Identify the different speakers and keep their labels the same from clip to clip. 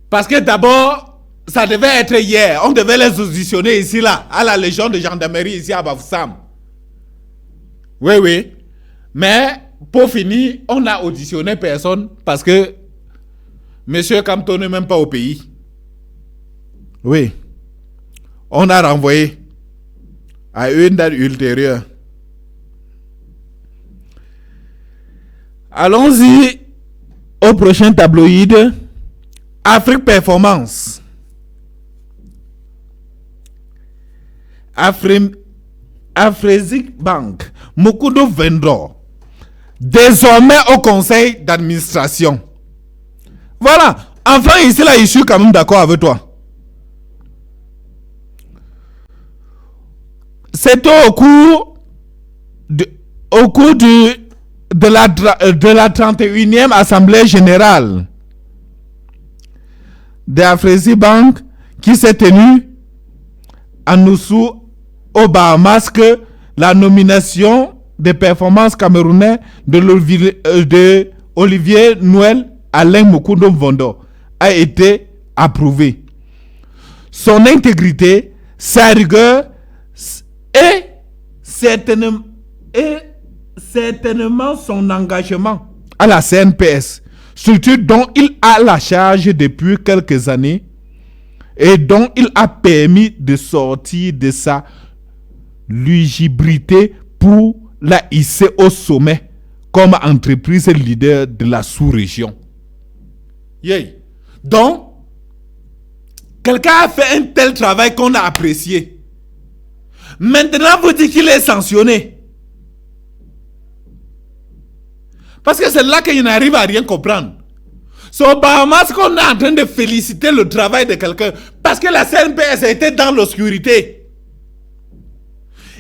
Speaker 1: Parce que d'abord, ça devait être hier. On devait les auditionner ici, là, à la Légion de gendarmerie, ici à Bafoussam. Oui, oui. Mais, pour finir, on n'a auditionné personne parce que M. Kamto n'est même pas au pays. Oui. On a renvoyé à une date ultérieure. Allons-y au prochain tabloïd. Afrique Performance. Afresic Bank. Mukudo Vendor. Désormais au conseil d'administration. Voilà. Enfin, ici, là, je suis quand même d'accord avec toi. C'était au cours de la 31e Assemblée Générale de Afresic Bank qui s'est tenue à Noussou, aux Bahamas, que la nomination des performances camerounais de Olivier Noël Alain Mukudo Vendor a été approuvée. Son intégrité, sa rigueur et certainement son engagement à la CNPS, structure dont il a la charge depuis quelques années et dont il a permis de sortir de sa lugubrité pour la hisser au sommet comme entreprise leader de la sous-région. Yeah. Donc, quelqu'un a fait un tel travail qu'on a apprécié. Maintenant, vous dites qu'il est sanctionné. Parce que c'est là qu'il n'arrive à rien comprendre. C'est au Bahamas qu'on est en train de féliciter le travail de quelqu'un. Parce que la CNPS était dans l'obscurité.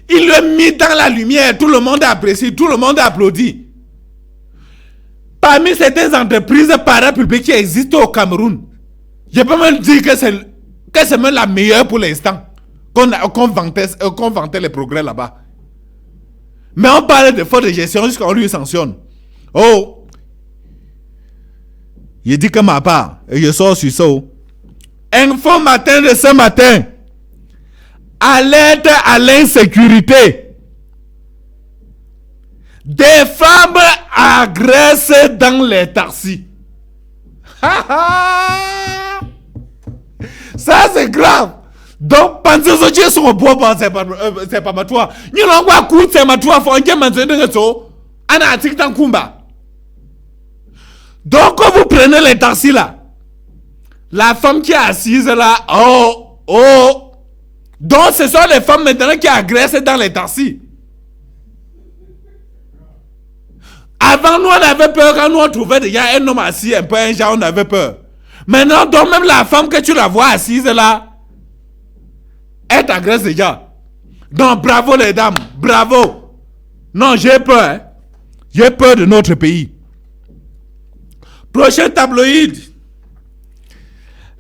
Speaker 1: Il l'a mis dans la lumière. Tout le monde a apprécié. Tout le monde a applaudi. Parmi certaines entreprises parapubliques qui existent au Cameroun, je peux même dire que c'est même la meilleure pour l'instant. Qu'on vantait les progrès là-bas. Mais on parle de faute de gestion jusqu'à on lui sanctionne. Oh, je dis que ma part, et je sors sur ça. Info matin de ce matin. Alerte à l'insécurité. Des femmes agressent dans les taxis. Ça c'est grave. Donc, pensez que je suis un bon, c'est pas ma toi. Ni l'on voit coup, c'est ma toi, faut un gamin de réseau. Ana atik dans Kumba. Donc, quand vous prenez les taxis là, la femme qui est assise là, oh. Donc, ce sont les femmes maintenant qui agressent dans les taxis. Avant, nous, on avait peur quand nous on trouvait déjà un homme assis, un peu un genre, on avait peur. Maintenant, donc, même la femme que tu la vois assise là, elle t'agresse déjà. Donc, bravo les dames, bravo. Non, j'ai peur. Hein? J'ai peur de notre pays. Prochain tabloïd.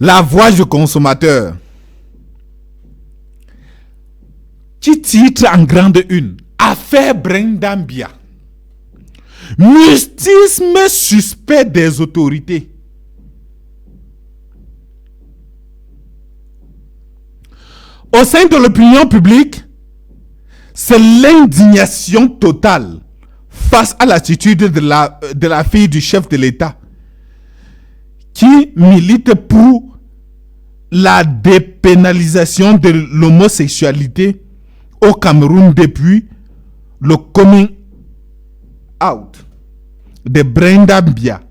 Speaker 1: La voix du consommateur. Qui titre en grande une. Affaire Brendambia. Mystisme suspect des autorités. Au sein de l'opinion publique, c'est l'indignation totale face à l'attitude de la fille du chef de l'État qui milite pour la dépénalisation de l'homosexualité au Cameroun depuis le coming out de Brendambia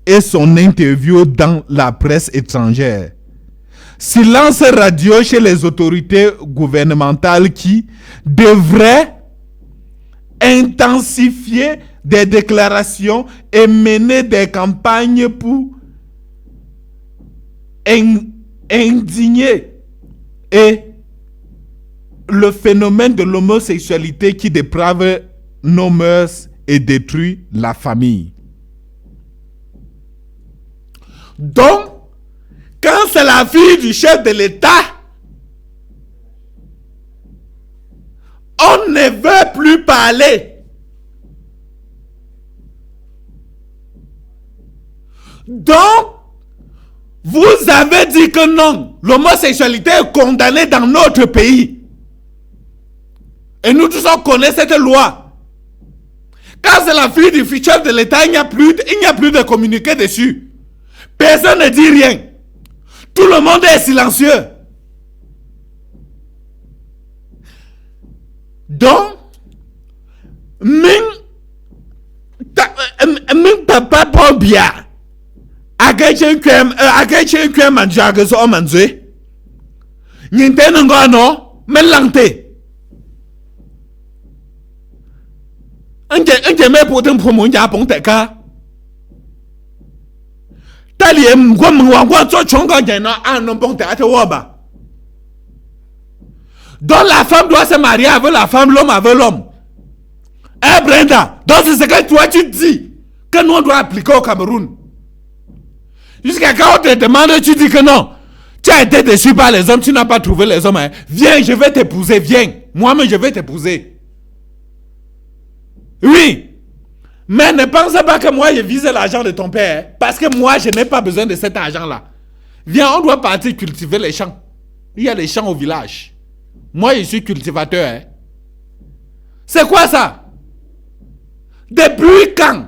Speaker 1: et son interview dans la presse étrangère. Silence radio chez les autorités gouvernementales qui devraient intensifier des déclarations et mener des campagnes pour indigner et le phénomène de l'homosexualité qui déprave nos mœurs et détruit la famille. Donc, quand c'est la fille du chef de l'État, on ne veut plus parler. Donc, Vous avez dit que non, l'homosexualité est condamnée dans notre pays. Et nous tous on connaît cette loi. Quand c'est la fille du chef de l'État, il n'y a plus de communiqué dessus. Personne ne dit rien. Tout le monde est silencieux. Donc, min papa pas bien. Agachen kwem manjaga so manzwe. Nyinte ngono melante. Anje me potem promo nya pon teka. Tali ngwa ngwa zo chonga jena anon pon te woba. Donc la femme doit se marier avec la femme, l'homme avec l'homme. Eh Brenda, donc c'est ce que toi tu dis que nous on doit appliquer au Cameroun. Jusqu'à quand on te demande, tu dis que non. Tu as été déçu par les hommes, tu n'as pas trouvé les hommes. Hein. Viens, je vais t'épouser, viens. Moi-même, je vais t'épouser. Oui. Mais ne pense pas que moi, je vise l'argent de ton père. Hein, parce que moi, je n'ai pas besoin de cet argent-là. Viens, on doit partir cultiver les champs. Il y a les champs au village. Moi, je suis cultivateur. Hein. C'est quoi ça? Depuis quand?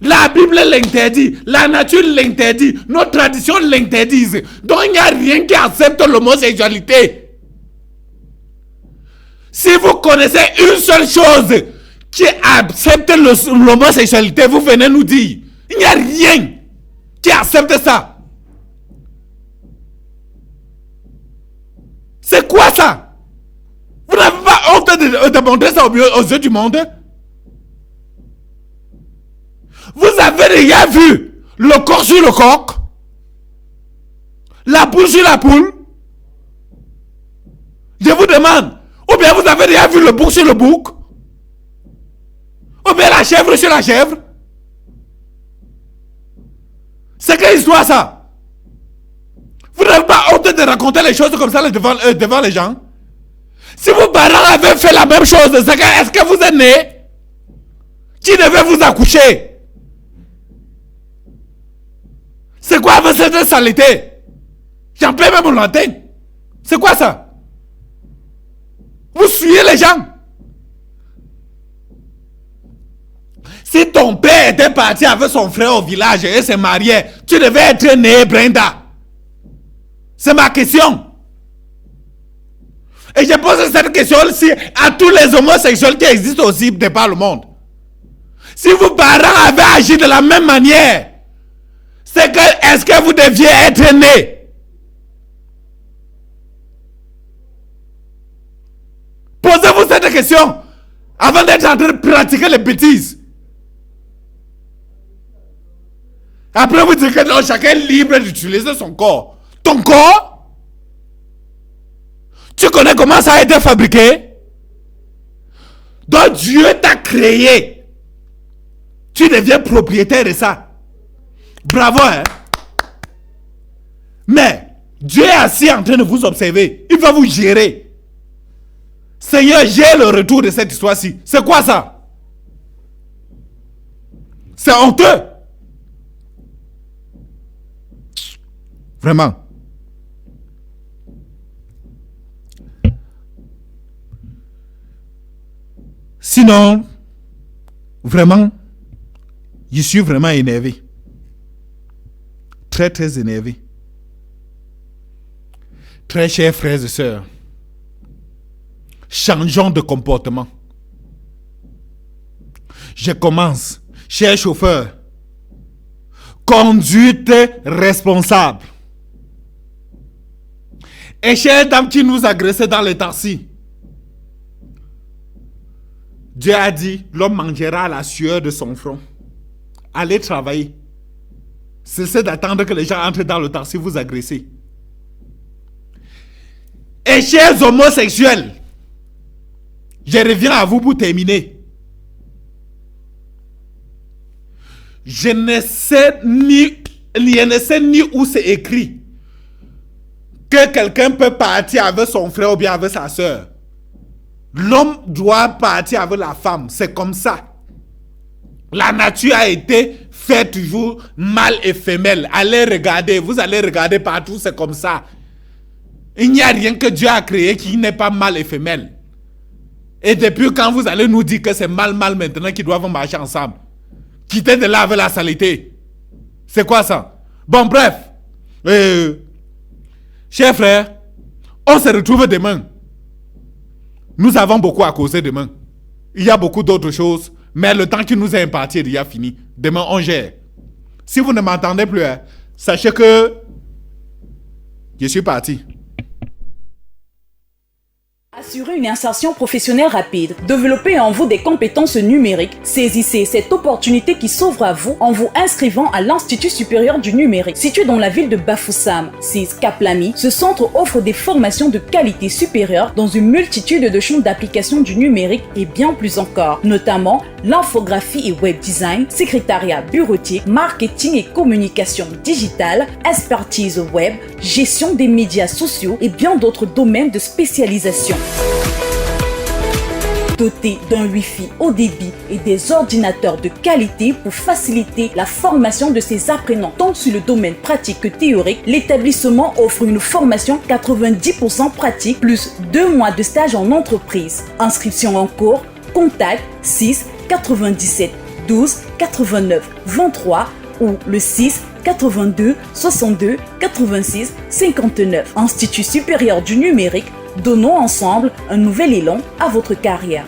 Speaker 1: La Bible l'interdit, la nature l'interdit, nos traditions l'interdisent. Donc il n'y a rien qui accepte l'homosexualité. Si vous connaissez une seule chose qui accepte l'homosexualité, vous venez nous dire. Il n'y a rien qui accepte ça. C'est quoi ça? Vous n'avez pas honte de montrer ça aux yeux du monde? Vous avez déjà vu le coq sur le coq? La poule sur la poule? Je vous demande. Ou bien vous avez déjà vu le bouc sur le bouc? Ou bien la chèvre sur la chèvre? C'est quelle histoire ça? Vous n'avez pas honte de raconter les choses comme ça devant les gens? Si vos parents avaient fait la même chose, est-ce que vous êtes né? Qui devait vous accoucher? C'est quoi avec cette saleté? J'en perds même mon latin. C'est quoi ça? Vous fuyez les gens. Si ton père était parti avec son frère au village et s'est marié, tu devais être né, Brenda. C'est ma question. Et je pose cette question aussi à tous les homosexuels qui existent aussi de par le monde. Si vos parents avaient agi de la même manière, c'est que, est-ce que vous deviez être né? Posez-vous cette question avant d'être en train de pratiquer les bêtises. Après vous dites que non, chacun est libre d'utiliser son corps. Ton corps? Tu connais comment ça a été fabriqué? Donc Dieu t'a créé. Tu deviens propriétaire de ça. Bravo, hein? Mais Dieu est assis en train de vous observer. Il va vous gérer. Seigneur, j'ai le retour de cette histoire-ci. C'est quoi ça? C'est honteux. Vraiment. Sinon, vraiment, je suis vraiment énervé. Très, très énervé. Très chers frères et sœurs, changeons de comportement. Je commence. Chers chauffeurs, conduite responsable. Et chères dames qui nous agressaient dans les taxis, Dieu a dit, l'homme mangera la sueur de son front. Allez travailler. Cessez d'attendre que les gens entrent dans le taxi vous agresser. Et chers homosexuels, je reviens à vous pour terminer. Je ne sais ni où c'est écrit que quelqu'un peut partir avec son frère ou bien avec sa soeur. L'homme doit partir avec la femme. C'est comme ça. La nature a été faite toujours mâle et femelle. Allez regarder, vous allez regarder partout, c'est comme ça. Il n'y a rien que Dieu a créé qui n'est pas mâle et femelle. Et depuis quand vous allez nous dire que c'est mâle maintenant qu'ils doivent marcher ensemble? Quittez de là avec la saleté. C'est quoi ça? Bon, bref. Chers frères, on se retrouve demain. Nous avons beaucoup à causer demain. Il y a beaucoup d'autres choses, mais le temps qui nous est imparti est déjà fini. Demain, on gère. Si vous ne m'entendez plus, sachez que je suis parti.
Speaker 2: Assurer une insertion professionnelle rapide, développer en vous des compétences numériques, saisissez cette opportunité qui s'ouvre à vous en vous inscrivant à l'Institut supérieur du numérique. Situé dans la ville de Bafoussam, 6 Kaplami, ce centre offre des formations de qualité supérieure dans une multitude de champs d'application du numérique et bien plus encore, notamment l'infographie et web design, secrétariat bureautique, marketing et communication digitale, expertise web, gestion des médias sociaux et bien d'autres domaines de spécialisation. Doté d'un Wi-Fi haut débit et des ordinateurs de qualité pour faciliter la formation de ses apprenants tant sur le domaine pratique que théorique, l'établissement offre une formation 90% pratique plus 2 mois de stage en entreprise. Inscription en cours, contact 6 97 12 89 23 ou le 6 82 62 86 59. Institut supérieur du numérique, donnons ensemble un nouvel élan à votre carrière.